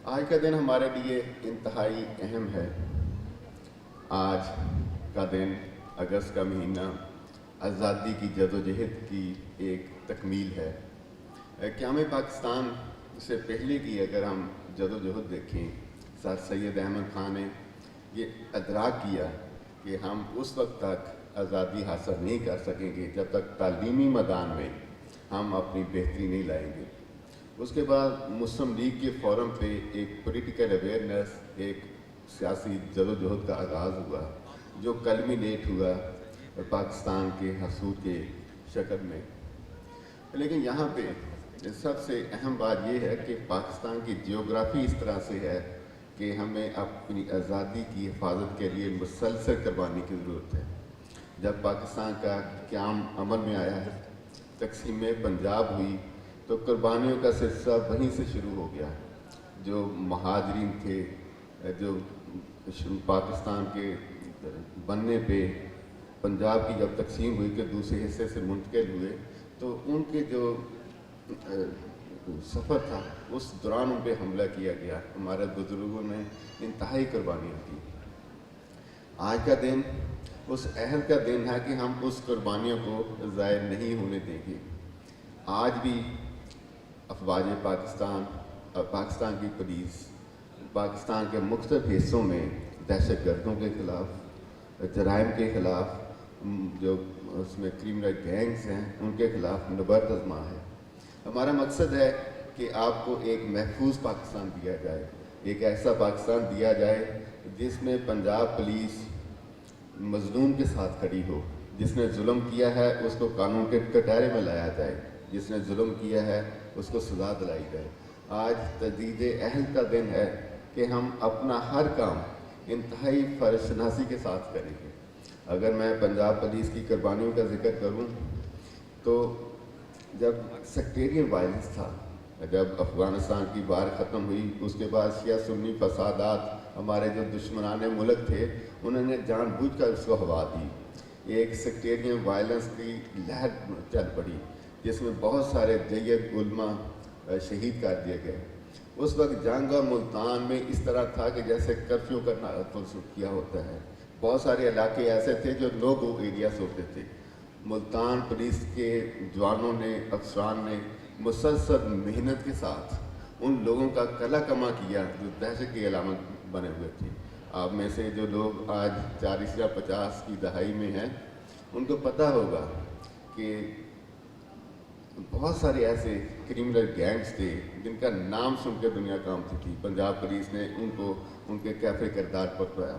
آج کا دن ہمارے لیے انتہائی اہم ہے۔ آج کا دن اگست کا مہینہ آزادی کی جدوجہد کی ایک تکمیل ہے۔ قیام پاکستان سے پہلے کی اگر ہم جدوجہد دیکھیں، سر سید احمد خان نے یہ ادراک کیا کہ ہم اس وقت تک آزادی حاصل نہیں کر سکیں گے جب تک تعلیمی میدان میں ہم اپنی بہتری نہیں لائیں گے۔ اس کے بعد مسلم لیگ کے فورم پہ ایک پولیٹیکل اویئرنیس، ایک سیاسی جدوجہد کا آغاز ہوا جو کلمینیٹ ہوا پاکستان کے حصول کے شکل میں۔ لیکن یہاں پہ سب سے اہم بات یہ ہے کہ پاکستان کی جیوگرافی اس طرح سے ہے کہ ہمیں اپنی آزادی کی حفاظت کے لیے مسلسل قربانی کی ضرورت ہے۔ جب پاکستان کا قیام عمل میں آیا ہے، تقسیم پنجاب ہوئی، تو قربانیوں کا سلسلہ وہیں سے شروع ہو گیا۔ جو مہاجرین تھے، جو پاکستان کے بننے پہ پنجاب کی جب تقسیم ہوئی کہ دوسرے حصے سے منتقل ہوئے، تو ان کے جو سفر تھا اس دوران ان پہ حملہ کیا گیا۔ ہمارے بزرگوں نے انتہائی قربانیاں دی۔ آج کا دن اس عہد کا دن ہے کہ ہم اس قربانیوں کو ضائع نہیں ہونے دیں گے۔ آج بھی افواج پاکستان اور پاکستان کی پولیس پاکستان کے مختلف حصوں میں دہشت گردوں کے خلاف، جرائم کے خلاف، جو اس میں کریمنل گینگز ہیں ان کے خلاف نبرد آزما ہے۔ ہمارا مقصد ہے کہ آپ کو ایک محفوظ پاکستان دیا جائے، ایک ایسا پاکستان دیا جائے جس میں پنجاب پولیس مظلوم کے ساتھ کھڑی ہو، جس نے ظلم کیا ہے اس کو قانون کے کٹہرے میں لایا جائے، جس نے ظلم کیا ہے اس کو سزا دلائی جائے۔ آج تجدید عہد کا دن ہے کہ ہم اپنا ہر کام انتہائی فرض شناسی کے ساتھ کریں گے۔ اگر میں پنجاب پولیس کی قربانیوں کا ذکر کروں تو جب سیکٹیرین وائلنس تھا، جب افغانستان کی وار ختم ہوئی، اس کے بعد شیعہ سنی فسادات، ہمارے جو دشمنان ملک تھے انہوں نے جان بوجھ کر اس کو ہوا دی۔ ایک سیکٹیرین وائلنس کی لہر چل پڑی جس میں بہت سارے جید علماء شہید کر دیے گئے۔ اس وقت جنگ اور ملتان میں اس طرح تھا کہ جیسے کرفیو کرنا منسوخ کیا ہوتا ہے۔ بہت سارے علاقے ایسے تھے جو نو گو ایریاز ہوتے تھے۔ ملتان پولیس کے جوانوں نے، افسران نے مسلسل محنت کے ساتھ ان لوگوں کا کلا کما کیا جو دہشت کی علامت بنے ہوئے تھے۔ آپ میں سے جو لوگ آج 40 یا 50 کی دہائی میں ہیں ان کو پتہ ہوگا کہ بہت سارے ایسے کریمنل گینگز تھے جن کا نام سن کے دنیا کانپتی تھی۔ پنجاب پولیس نے ان کو ان کے کیفے کردار پر پایا۔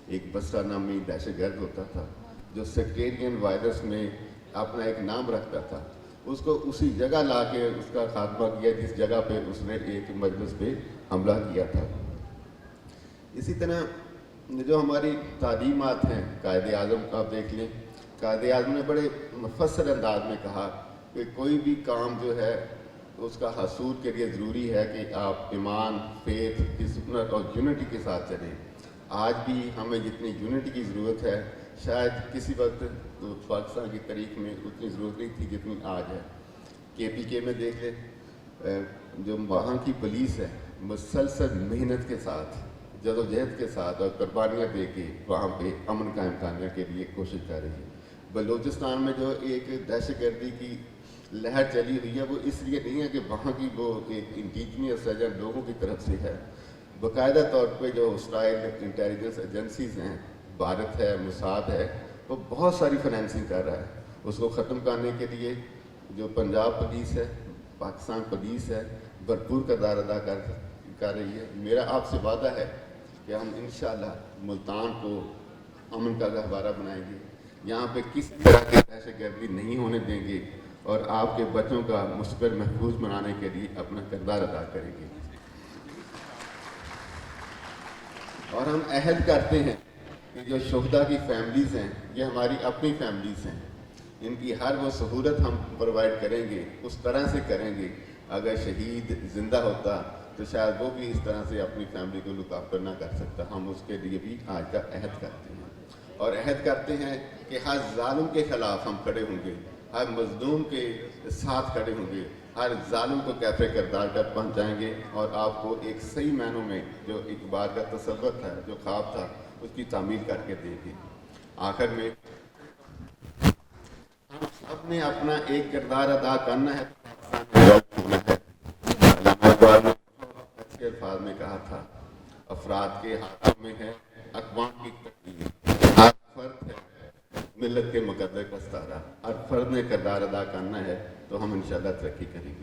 ایک بسرا نامی دہشت گرد ہوتا تھا جو سیکٹیرین وائرس میں اپنا ایک نام رکھتا تھا، اس کو اسی جگہ لا کے اس کا خاتمہ کیا جس جگہ پہ اس نے ایک مجلس پہ حملہ کیا تھا۔ اسی طرح جو ہماری تعلیمات ہیں، قائد اعظم کا آپ دیکھ لیں، قائد اعظم نے بڑے مفصل انداز میں کہا کہ کوئی بھی کام جو ہے اس کا حصول کے لیے ضروری ہے کہ آپ ایمان، فیتھ، ڈسپلن اور یونٹی کے ساتھ چلیں۔ آج بھی ہمیں جتنی یونٹی کی ضرورت ہے شاید کسی وقت پاکستان کی تاریخ میں اتنی ضرورت نہیں تھی جتنی آج ہے۔ کے پی کے میں دیکھ لیں، جو وہاں کی پولیس ہے مسلسل محنت کے ساتھ، جدوجہد کے ساتھ اور قربانیاں دے کے وہاں پہ امن قائم کرنے کے لیے کوشش کر رہی ہے۔ بلوچستان میں جو ایک دہشت گردی کی لہر چلی ہوئی ہے وہ اس لیے نہیں ہے کہ وہاں کی وہ ایک انڈیجنس لوگوں کی طرف سے ہے، باقاعدہ طور پہ جو اسرائیل انٹیلیجنس ایجنسیز ہیں، بھارت ہے، موساد ہے، وہ بہت ساری فنانسنگ کر رہا ہے۔ اس کو ختم کرنے کے لیے جو پنجاب پولیس ہے، پاکستان پولیس ہے، بھرپور کردار ادا کر رہی ہے۔ میرا آپ سے وعدہ ہے کہ ہم انشاءاللہ ملتان کو امن کا گہوارہ بنائیں گے، یہاں پہ کسی طرح کی دہشت گردی نہیں ہونے دیں گے اور آپ کے بچوں کا مستقبل محفوظ بنانے کے لیے اپنا کردار ادا کریں گے۔ اور ہم عہد کرتے ہیں کہ جو شہداء کی فیملیز ہیں یہ ہماری اپنی فیملیز ہیں، ان کی ہر وہ سہولت ہم پرووائڈ کریں گے، اس طرح سے کریں گے۔ اگر شہید زندہ ہوتا تو شاید وہ بھی اس طرح سے اپنی فیملی کو لک آفٹر نہ کر سکتا۔ ہم اس کے لیے بھی آج کا عہد کرتے ہیں اور عہد کرتے ہیں کہ ہر ظالم کے خلاف ہم کھڑے ہوں گے، ہر مظلوم کے ساتھ کھڑے ہوں گے، ہر ظالم کو کیفے کردار تک پہنچائیں گے اور آپ کو ایک صحیح معنوں میں جو اقبال کا تصور تھا، جو خواب تھا، اس کی تعمیل کر کے دیں گے۔ آخر میں ہم سب نے اپنا ایک کردار ادا کرنا ہے، ہونا ہے۔ علامہ اقبال نے بہت اچھے الفاظ میں کہا تھا، افراد کے ہاتھوں میں ہے اقوام کی تقدیر، ہر فرد ہے ملت کے مقدر کا ستارہ۔ ہر فرد نے کردار ادا کرنا ہے تو ہم انشاءاللہ ترقی کریں گے۔